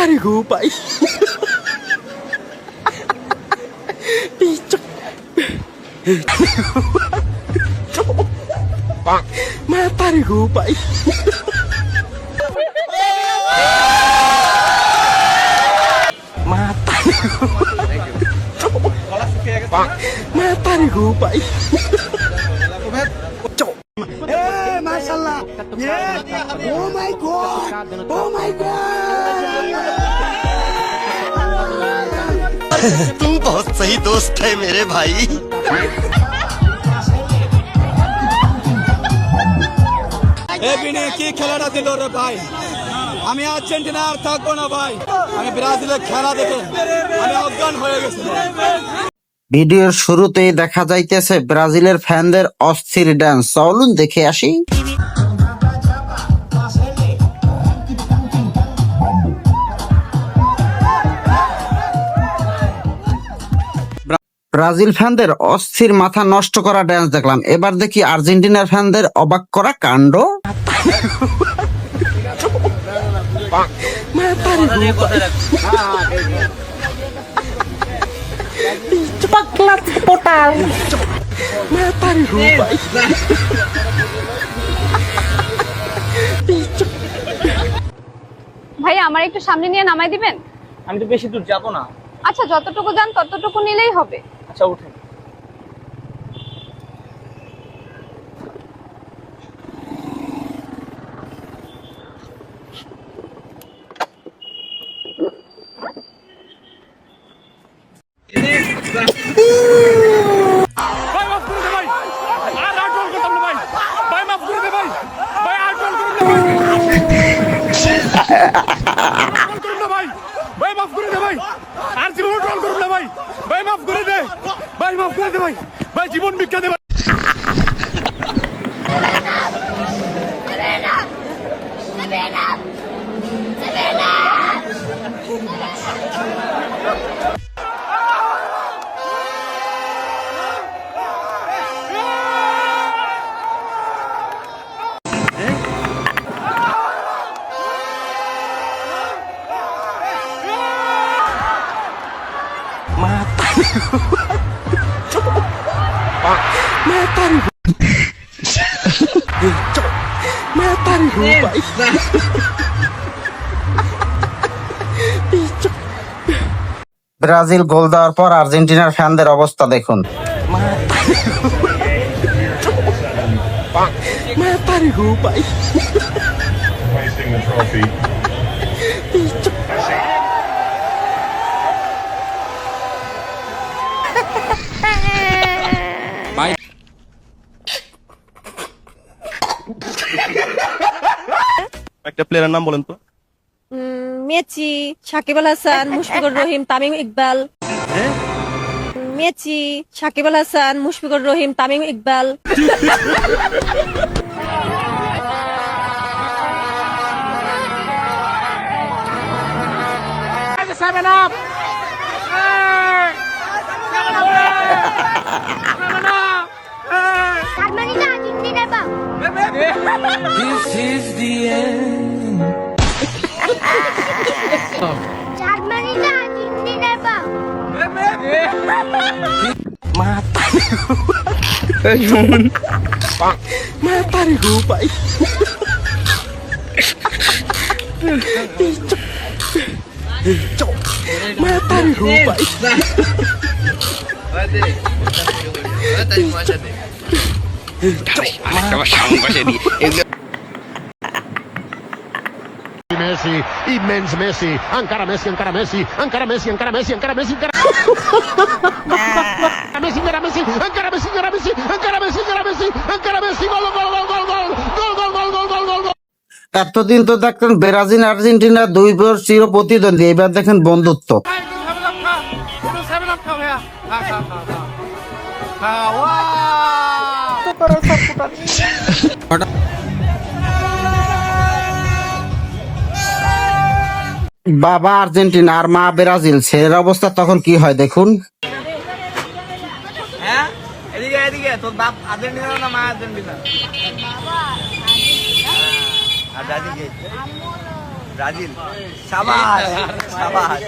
Matahari gupai. Picok. Matahari gupai. Matahari gupai. Hey, mashallah. Yeah. Oh my god. Oh my god. तुम बहुत सही दोस्त है मेरे भाई। কি খেলাটা দিল রে ভাই, আমি আর্জেন্টিনা আর থাকবো না ভাই, আমি ব্রাজিলের খেলা দেখে আমি অজ্ঞান হয়ে গেছি। ভিডিওর শুরুতেই দেখা যাইতেছে ব্রাজিলের ফ্যানদের অস্থির ডান্স, চলুন দেখে আসি। ব্রাজিল ফ্যানদের অস্থির মাথা নষ্ট করা ডান্স দেখলাম, এবার দেখি আর্জেন্টিনার ফ্যানদের অবাক করা কাণ্ড। ভাই আমার একটু সামনে নিয়ে নামাই দিবেন? আমি তো বেশি দূর যাবো না। আচ্ছা যতটুকু যান ততটুকু নিলেই হবে। আচ্ছা উঠেন। জীবন ভিক্ষা দেবে। ব্রাজিল গোল দেওয়ার পর আর্জেন্টিনার ফ্যানদের অবস্থা দেখুন। একটা প্লেয়ারের নাম বলেন তো। Messi, Shakib Al Hasan, Mushfiqur Rahim, Tamim Iqbal. Messi, Shakib Al Hasan, Mushfiqur Rahim, Tamim Iqbal. This is the end. Matahari gupai. Matahari gupai. Messi, immens Messi, encara Messi, encara Messi, encara Messi, encara Messi, encara Messi, encara Messi, encara Messi, encara Messi, encara Messi, encara Messi, encara Messi, encara Messi, gol, gol, gol, gol, gol, gol, gol, gol, gol, gol, gol, gol. এতদিন তো দেখতেন Brazil Argentina দুই bore চির প্রতিদ্বন্দ্বী, এবার দেখেন বন্ধুত্ব। বাবা আর্জেন্টিনা আর মা ব্রাজিল, ছেলের অবস্থা তখন কি হয় দেখুন। হ্যাঁ এদিকে এদিকে, তোর বাপ আর্জেন্টিনা না মা আর্জেন্টিনা? আর দাদি কে? ব্রাজিল। সাবাস সাবাস।